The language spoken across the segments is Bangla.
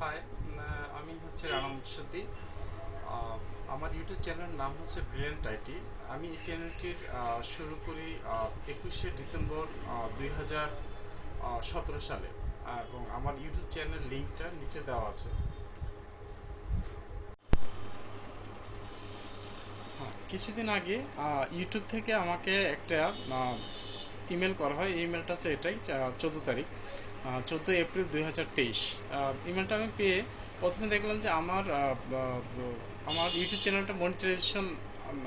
হাই, আমি হচ্ছে রানা মুর্শিদি। আমার ইউটিউব চ্যানেলের নাম হচ্ছে BrilliantIT। আমি এই চ্যানেলটির শুরু করি 21শে ডিসেম্বর 2017 সালে, এবং আমার ইউটিউব চ্যানেল লিঙ্কটা নিচে দেওয়া আছে। হ্যাঁ, কিছুদিন আগে ইউটিউব থেকে আমাকে একটা ইমেল করা হয়। এই ইমেলটা হচ্ছে এটাই, 14 তারিখ, 14 এপ্রিল 2023। ইমেলটা আমি পেয়ে প্রথমে দেখলাম যে আমার ইউটিউব চ্যানেলটা মনিটাইজেশন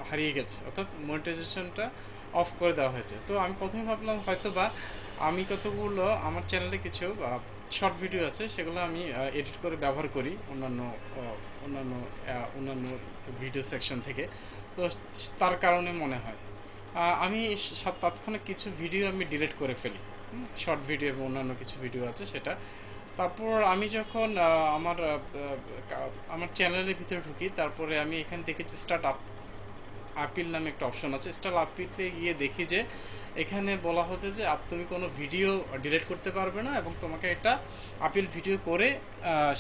হারিয়ে গেছে, অর্থাৎ মনিটাইজেশনটা অফ করে দেওয়া হয়েছে। তো আমি প্রথমে ভাবলাম হয়তো বা আমি কতগুলো আমার চ্যানেলে কিছু শর্ট ভিডিও আছে, সেগুলো আমি এডিট করে ব্যবহার করি অন্যান্য অন্যান্য ভিডিও সেকশন থেকে। তো তার কারণে মনে হয় আমি তাৎক্ষণিক কিছু ভিডিও আমি ডিলিট করে ফেলি। শর্ট ভিডিও এবং অন্যান্য কিছু ভিডিও আছে সেটা। তারপর আমি যখন আমার চ্যানেলের ভিতরে ঢুকি, তারপরে আমি এখানে দেখেছি স্টার্ট আপিল নামে একটা অপশন আছে। স্টার্ট আপিলে গিয়ে দেখি যে এখানে বলা হচ্ছে যে তুমি কোনো ভিডিও ডিলিট করতে পারবে না, এবং তোমাকে একটা আপিল ভিডিও করে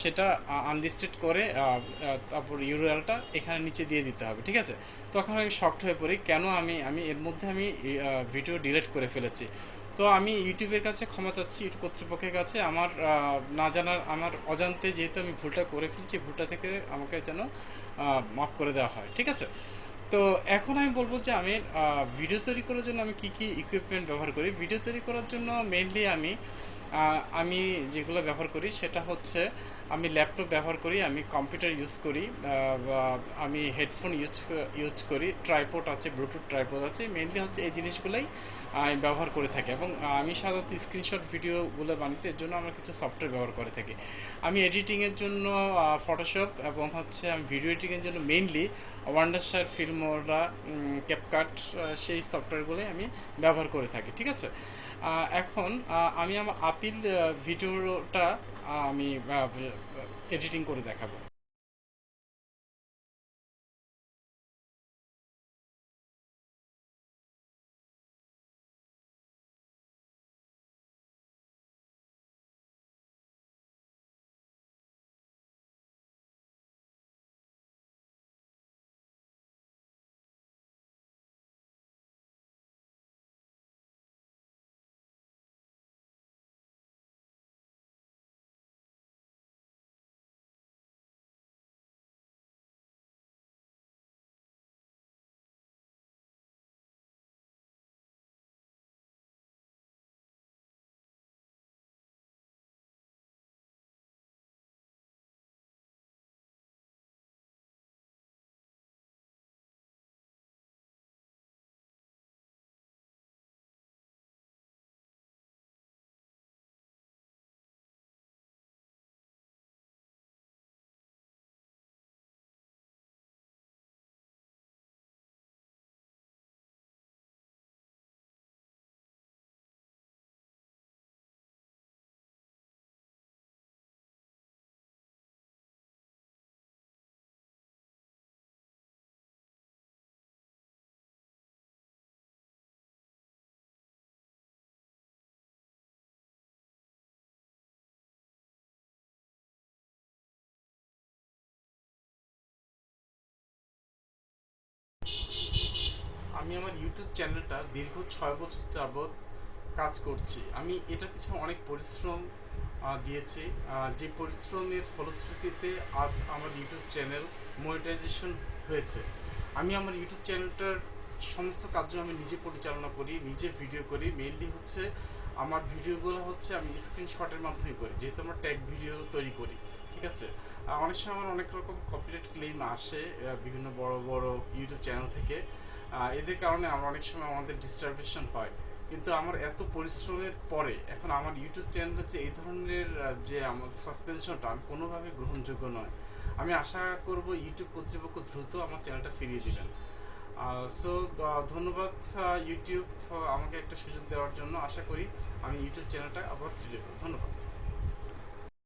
সেটা আনলিস্টেড করে তারপর ইউআরএলটা এখানে নিচে দিয়ে দিতে হবে, ঠিক আছে। তখন আমি শকড হয়ে পড়ি, কেন আমি এর মধ্যে ভিডিও ডিলিট করে ফেলেছি। তো আমি ইউটিউবের কাছে ক্ষমা চাচ্ছি, ইউটিউব কর্তৃপক্ষের কাছে। আমার না জানার, আমার অজান্তে যেহেতু আমি ভুলটা করে ফেলছি, ভুলটা থেকে আমাকে যেন মাফ করে দেওয়া হয়, ঠিক আছে। তো এখন আমি বলবো যে আমি ভিডিও তৈরি করার জন্য আমি কি কি ইকুইপমেন্ট ব্যবহার করি। ভিডিও তৈরি করার জন্য মেইনলি আমি যেগুলো ব্যবহার করি সেটা হচ্ছে আমি ল্যাপটপ ব্যবহার করি, আমি কম্পিউটার ইউজ করি, বা আমি হেডফোন ইউজ করি, ট্রাইপড আছে, ব্লুটুথ ট্রাইপড আছে। মেইনলি হচ্ছে এই জিনিসগুলোই আমি ব্যবহার করে থাকি, এবং আমি সাধারণত স্ক্রিনশট ভিডিওগুলো বানাতে এর জন্য আমরা কিছু সফটওয়্যার ব্যবহার করে থাকি। আমি এডিটিংয়ের জন্য ফটোশপ, এবং হচ্ছে আমি ভিডিও এডিটিংয়ের জন্য মেইনলি ওয়ান্ডারশার, ফিল্মোরা, ক্যাপকাট, সেই সফটওয়্যারগুলোই আমি ব্যবহার করে থাকি, ঠিক আছে। এখন আমি আমার আপিল ভিডিওটা আমি এডিটিং করে দেখাবো। আমি আমার ইউটিউব চ্যানেলটা দীর্ঘ 6 বছর যাবৎ কাজ করছি। আমি এটার পিছনে অনেক পরিশ্রম দিয়েছি। যে পরিশ্রমের ফলশ্রুতিতে আজ আমার ইউটিউব চ্যানেল মনিটাইজেশন হয়েছে। আমি আমার ইউটিউব চ্যানেলটার সমস্ত কার্য আমি নিজে পরিচালনা করি, নিজে ভিডিও করি। মেইনলি হচ্ছে আমার ভিডিওগুলো হচ্ছে আমি স্ক্রিনশটের মাধ্যমে করি, যেহেতু আমরা ট্যাগ ভিডিও তৈরি করি, ঠিক আছে। অনেক সময় আমার অনেক রকম কপিরাইট ক্লেম আসে বিভিন্ন বড় বড় ইউটিউব চ্যানেল থেকে। এদের কারণে আমার অনেক সময় আমাদের ডিস্টারবেশন হয়। কিন্তু আমার এত পরিশ্রমের পরে এখন আমার ইউটিউব চ্যানেল হচ্ছে এই ধরনের যে আমার সাসপেনশনটা আমি কোনোভাবে গ্রহণযোগ্য নয়। আমি আশা করব ইউটিউব কর্তৃপক্ষ দ্রুত আমার চ্যানেলটা ফিরিয়ে দিবেন। সো ধন্যবাদ ইউটিউব আমাকে একটা সুযোগ দেওয়ার জন্য। আশা করি আমি ইউটিউব চ্যানেলটা আবার ফিরে পাবো। ধন্যবাদ।